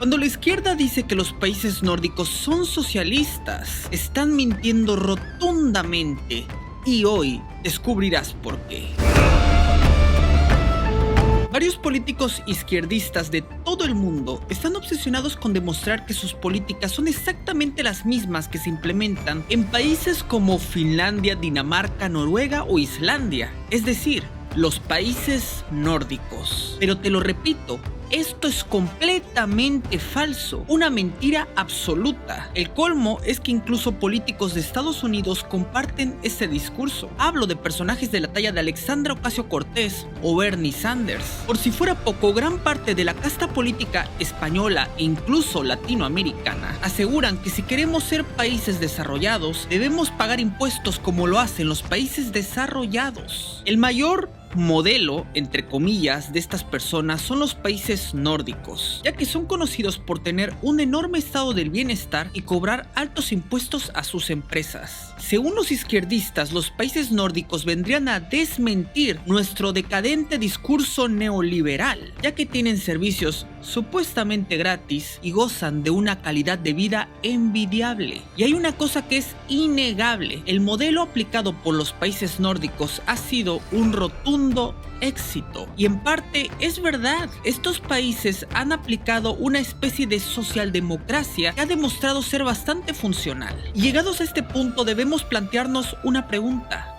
Cuando la izquierda dice que los países nórdicos son socialistas, están mintiendo rotundamente. Y hoy descubrirás por qué. Varios políticos izquierdistas de todo el mundo están obsesionados con demostrar que sus políticas son exactamente las mismas que se implementan en países como Finlandia, Dinamarca, Noruega o Islandia, es decir, los países nórdicos. Pero te lo repito, esto es completamente falso, una mentira absoluta. El colmo es que incluso políticos de Estados Unidos comparten este discurso. Hablo de personajes de la talla de Alexandra Ocasio-Cortez o Bernie Sanders. Por si fuera poco, gran parte de la casta política española e incluso latinoamericana aseguran que si queremos ser países desarrollados, debemos pagar impuestos como lo hacen los países desarrollados. El mayor modelo, entre comillas, de estas personas son los países nórdicos, ya que son conocidos por tener un enorme estado del bienestar y cobrar altos impuestos a sus empresas. Según los izquierdistas, los países nórdicos vendrían a desmentir nuestro decadente discurso neoliberal, ya que tienen servicios supuestamente gratis y gozan de una calidad de vida envidiable. Y hay una cosa que es innegable: el modelo aplicado por los países nórdicos ha sido un rotundo éxito. Y en parte es verdad, estos países han aplicado una especie de socialdemocracia que ha demostrado ser bastante funcional. Y llegados a este punto debemos plantearnos una pregunta: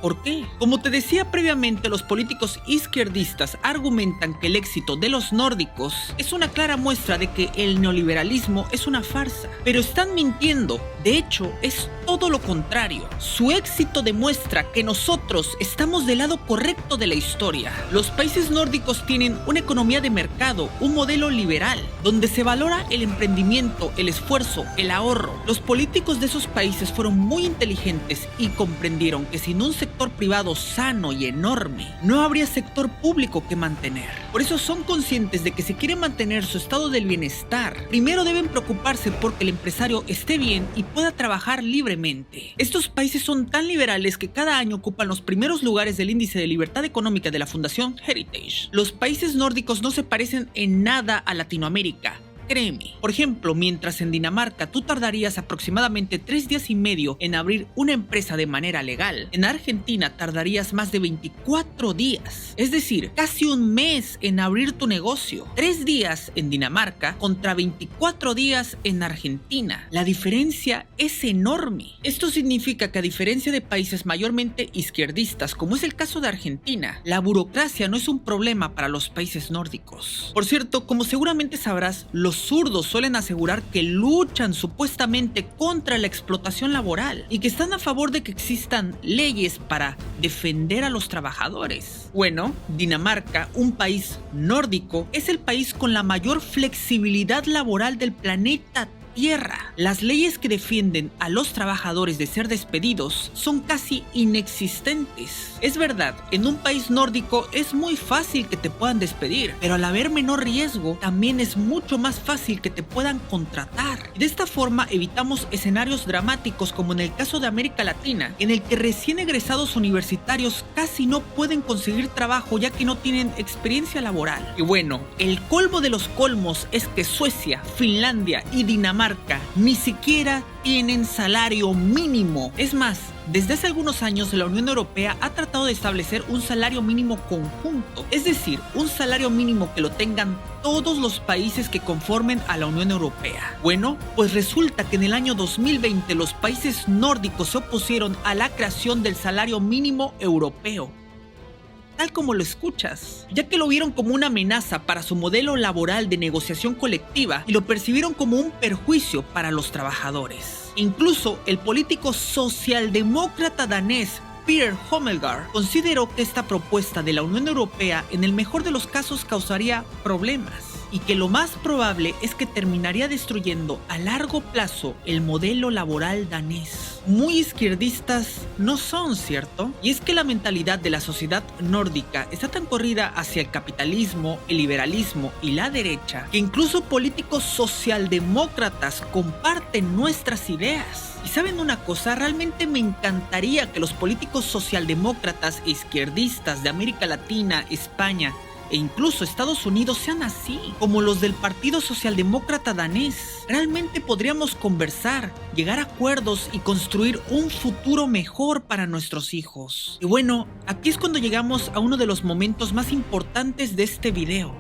¿por qué? Como te decía previamente, los políticos izquierdistas argumentan que el éxito de los nórdicos es una clara muestra de que el neoliberalismo es una farsa. Pero están mintiendo. De hecho, es todo lo contrario. Su éxito demuestra que nosotros estamos del lado correcto de la historia. Los países nórdicos tienen una economía de mercado, un modelo liberal, donde se valora el emprendimiento, el esfuerzo, el ahorro. Los políticos de esos países fueron muy inteligentes y comprendieron que sin un sector privado sano y enorme, no habría sector público que mantener. Por eso son conscientes de que si quieren mantener su estado del bienestar, primero deben preocuparse porque el empresario esté bien y pueda trabajar libremente. Estos países son tan liberales que cada año ocupan los primeros lugares del índice de libertad económica de la Fundación Heritage. Los países nórdicos no se parecen en nada a Latinoamérica. Créeme. Por ejemplo, mientras en Dinamarca tú tardarías aproximadamente 3 días y medio en abrir una empresa de manera legal, en Argentina tardarías más de 24 días. Es decir, casi un mes en abrir tu negocio. 3 días en Dinamarca contra 24 días en Argentina. La diferencia es enorme. Esto significa que a diferencia de países mayormente izquierdistas, como es el caso de Argentina, la burocracia no es un problema para los países nórdicos. Por cierto, como seguramente sabrás, los zurdos suelen asegurar que luchan supuestamente contra la explotación laboral y que están a favor de que existan leyes para defender a los trabajadores. Bueno, Dinamarca, un país nórdico, es el país con la mayor flexibilidad laboral del planeta Tierra. Las leyes que defienden a los trabajadores de ser despedidos son casi inexistentes. Es verdad, en un país nórdico es muy fácil que te puedan despedir, pero al haber menor riesgo, también es mucho más fácil que te puedan contratar. De esta forma evitamos escenarios dramáticos como en el caso de América Latina, en el que recién egresados universitarios casi no pueden conseguir trabajo ya que no tienen experiencia laboral. Y bueno, el colmo de los colmos es que Suecia, Finlandia y Dinamarca ni siquiera tienen salario mínimo. Es más, desde hace algunos años la Unión Europea ha tratado de establecer un salario mínimo conjunto, es decir, un salario mínimo que lo tengan todos los países que conformen a la Unión Europea. Bueno, pues resulta que en el año 2020 los países nórdicos se opusieron a la creación del salario mínimo europeo. Tal como lo escuchas, ya que lo vieron como una amenaza para su modelo laboral de negociación colectiva y lo percibieron como un perjuicio para los trabajadores. Incluso el político socialdemócrata danés Peter Hummelgaard consideró que esta propuesta de la Unión Europea en el mejor de los casos causaría problemas y que lo más probable es que terminaría destruyendo a largo plazo el modelo laboral danés. Muy izquierdistas no son, ¿cierto? Y es que la mentalidad de la sociedad nórdica está tan corrida hacia el capitalismo, el liberalismo y la derecha, que incluso políticos socialdemócratas comparten nuestras ideas. Y saben una cosa, realmente me encantaría que los políticos socialdemócratas e izquierdistas de América Latina, España e incluso Estados Unidos sean así, como los del Partido Socialdemócrata danés. Realmente podríamos conversar, llegar a acuerdos y construir un futuro mejor para nuestros hijos. Y bueno, aquí es cuando llegamos a uno de los momentos más importantes de este video.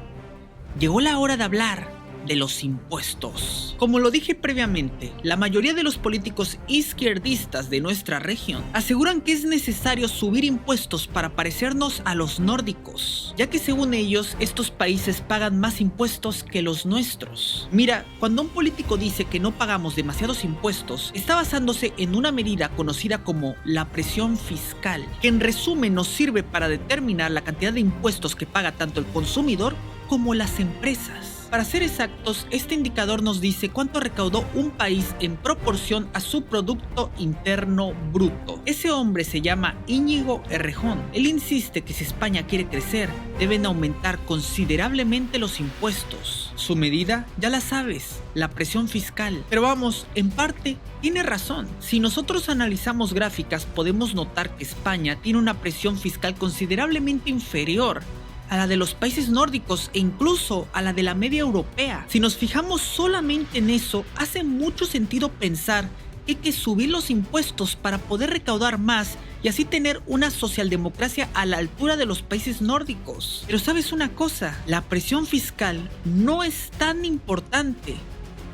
Llegó la hora de hablar de los impuestos. Como lo dije previamente, la mayoría de los políticos izquierdistas de nuestra región aseguran que es necesario subir impuestos para parecernos a los nórdicos, ya que según ellos, estos países pagan más impuestos que los nuestros. Mira, cuando un político dice que no pagamos demasiados impuestos, está basándose en una medida conocida como la presión fiscal, que en resumen nos sirve para determinar la cantidad de impuestos que paga tanto el consumidor como las empresas. Para ser exactos, este indicador nos dice cuánto recaudó un país en proporción a su Producto Interno Bruto. Ese hombre se llama Íñigo Errejón. Él insiste que si España quiere crecer, deben aumentar considerablemente los impuestos. Su medida, ya la sabes, la presión fiscal. Pero vamos, en parte, tiene razón. Si nosotros analizamos gráficas, podemos notar que España tiene una presión fiscal considerablemente inferior a la de los países nórdicos e incluso a la de la media europea. Si nos fijamos solamente en eso, hace mucho sentido pensar que hay que subir los impuestos para poder recaudar más y así tener una socialdemocracia a la altura de los países nórdicos. Pero ¿sabes una cosa? La presión fiscal no es tan importante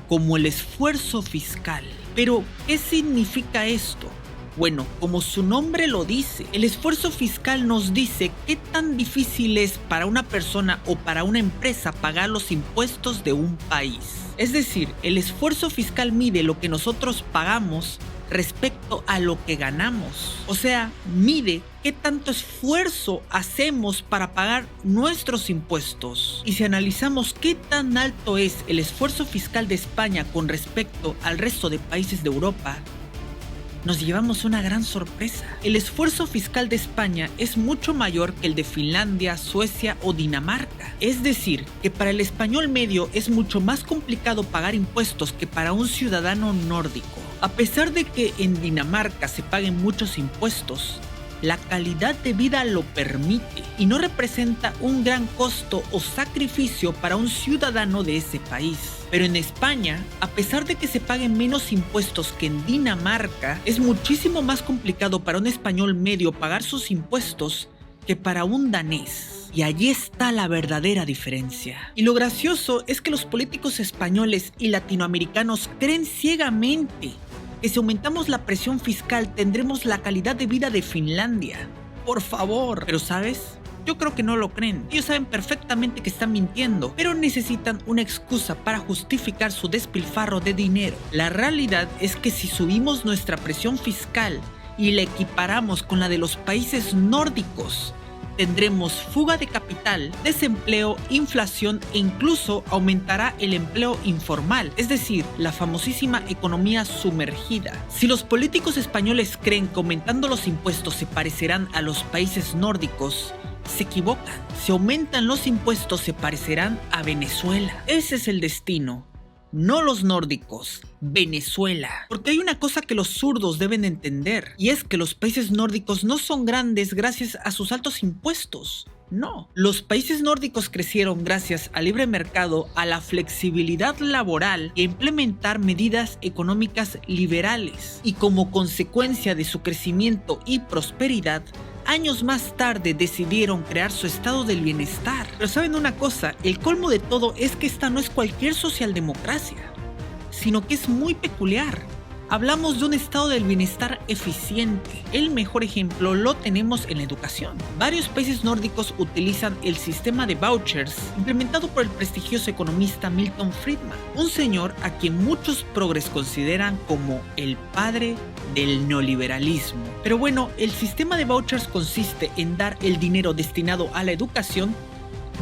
como el esfuerzo fiscal. Pero, ¿qué significa esto? Bueno, como su nombre lo dice, el esfuerzo fiscal nos dice qué tan difícil es para una persona o para una empresa pagar los impuestos de un país. Es decir, el esfuerzo fiscal mide lo que nosotros pagamos respecto a lo que ganamos. O sea, mide qué tanto esfuerzo hacemos para pagar nuestros impuestos. Y si analizamos qué tan alto es el esfuerzo fiscal de España con respecto al resto de países de Europa, nos llevamos una gran sorpresa. El esfuerzo fiscal de España es mucho mayor que el de Finlandia, Suecia o Dinamarca. Es decir, que para el español medio es mucho más complicado pagar impuestos que para un ciudadano nórdico. A pesar de que en Dinamarca se paguen muchos impuestos, la calidad de vida lo permite y no representa un gran costo o sacrificio para un ciudadano de ese país. Pero en España, a pesar de que se paguen menos impuestos que en Dinamarca, es muchísimo más complicado para un español medio pagar sus impuestos que para un danés. Y allí está la verdadera diferencia. Y lo gracioso es que los políticos españoles y latinoamericanos creen ciegamente que si aumentamos la presión fiscal tendremos la calidad de vida de Finlandia. Por favor. Pero ¿sabes? Yo creo que no lo creen. Ellos saben perfectamente que están mintiendo, pero necesitan una excusa para justificar su despilfarro de dinero. La realidad es que si subimos nuestra presión fiscal y la equiparamos con la de los países nórdicos, tendremos fuga de capital, desempleo, inflación e incluso aumentará el empleo informal, es decir, la famosísima economía sumergida. Si los políticos españoles creen que aumentando los impuestos se parecerán a los países nórdicos, se equivocan. Si aumentan los impuestos se parecerán a Venezuela. Ese es el destino. No los nórdicos, Venezuela. Porque hay una cosa que los zurdos deben entender, y es que los países nórdicos no son grandes gracias a sus altos impuestos. No, los países nórdicos crecieron gracias al libre mercado, a la flexibilidad laboral y a implementar medidas económicas liberales. Y como consecuencia de su crecimiento y prosperidad, años más tarde decidieron crear su estado del bienestar. Pero ¿saben una cosa? El colmo de todo es que esta no es cualquier socialdemocracia, sino que es muy peculiar. Hablamos de un estado del bienestar eficiente. El mejor ejemplo lo tenemos en la educación. Varios países nórdicos utilizan el sistema de vouchers implementado por el prestigioso economista Milton Friedman, un señor a quien muchos progres consideran como el padre del neoliberalismo. Pero bueno, el sistema de vouchers consiste en dar el dinero destinado a la educación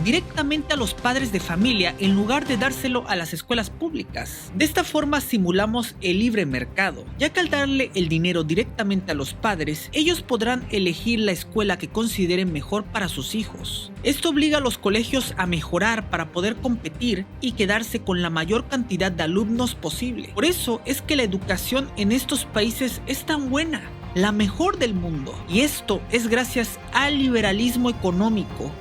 directamente a los padres de familia en lugar de dárselo a las escuelas públicas. De esta forma simulamos el libre mercado, ya que al darle el dinero directamente a los padres, ellos podrán elegir la escuela que consideren mejor para sus hijos. Esto obliga a los colegios a mejorar para poder competir y quedarse con la mayor cantidad de alumnos posible. Por eso es que la educación en estos países es tan buena, la mejor del mundo. Y esto es gracias al liberalismo económico,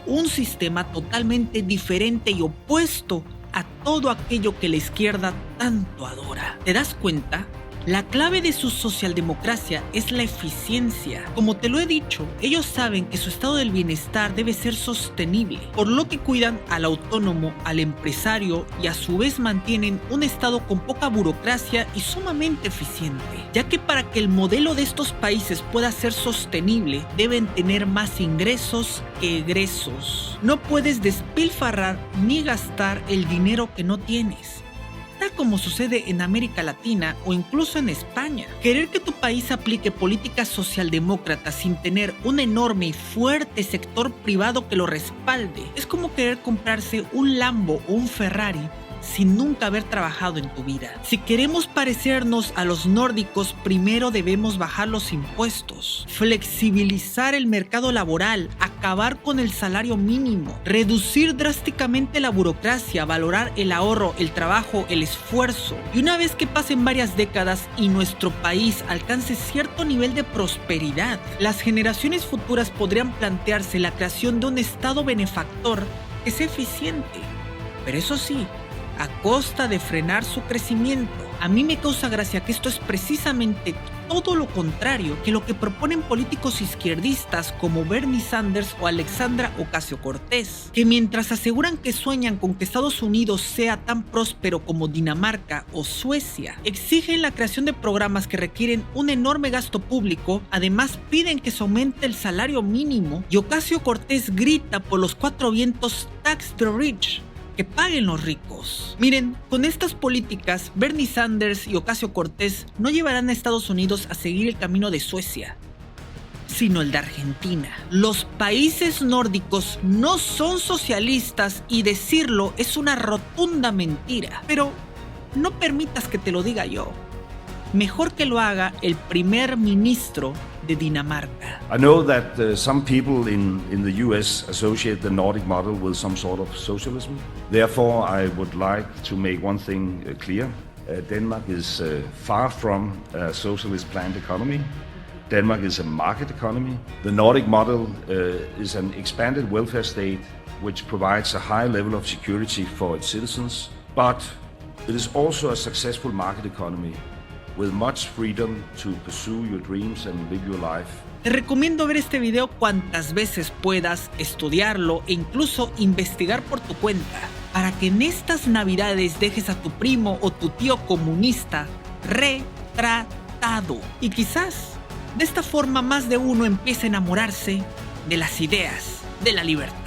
un sistema totalmente diferente y opuesto a todo aquello que la izquierda tanto adora. ¿Te das cuenta? La clave de su socialdemocracia es la eficiencia. Como te lo he dicho, ellos saben que su estado del bienestar debe ser sostenible, por lo que cuidan al autónomo, al empresario y a su vez mantienen un estado con poca burocracia y sumamente eficiente, ya que para que el modelo de estos países pueda ser sostenible, deben tener más ingresos que egresos. No puedes despilfarrar ni gastar el dinero que no tienes, tal como sucede en América Latina o incluso en España. Querer que tu país aplique políticas socialdemócratas sin tener un enorme y fuerte sector privado que lo respalde es como querer comprarse un Lambo o un Ferrari sin nunca haber trabajado en tu vida. Si queremos parecernos a los nórdicos, primero debemos bajar los impuestos, flexibilizar el mercado laboral, acabar con el salario mínimo, reducir drásticamente la burocracia, valorar el ahorro, el trabajo, el esfuerzo. Y una vez que pasen varias décadas y nuestro país alcance cierto nivel de prosperidad, las generaciones futuras podrían plantearse la creación de un estado benefactor que sea eficiente. Pero eso sí, a costa de frenar su crecimiento. A mí me causa gracia que esto es precisamente todo lo contrario que lo que proponen políticos izquierdistas como Bernie Sanders o Alexandra Ocasio-Cortez, que mientras aseguran que sueñan con que Estados Unidos sea tan próspero como Dinamarca o Suecia, exigen la creación de programas que requieren un enorme gasto público, además piden que se aumente el salario mínimo y Ocasio-Cortez grita por los cuatro vientos "Tax the Rich", que paguen los ricos. Miren, con estas políticas, Bernie Sanders y Ocasio-Cortez no llevarán a Estados Unidos a seguir el camino de Suecia, sino el de Argentina. Los países nórdicos no son socialistas y decirlo es una rotunda mentira. Pero no permitas que te lo diga yo. Mejor que lo haga el primer ministro de Dinamarca. I know that some people in the US associate the Nordic model with some sort of socialism. Therefore, I would like to make one thing clear. Denmark is far from a socialist planned economy. Denmark is a market economy. The Nordic model is an expanded welfare state which provides a high level of security for its citizens, but it is also a successful market economy with much freedom to pursue your dreams and live your life. Te recomiendo ver este video cuantas veces puedas, estudiarlo e incluso investigar por tu cuenta, para que en estas navidades dejes a tu primo o tu tío comunista retratado. Y quizás de esta forma más de uno empiece a enamorarse de las ideas de la libertad.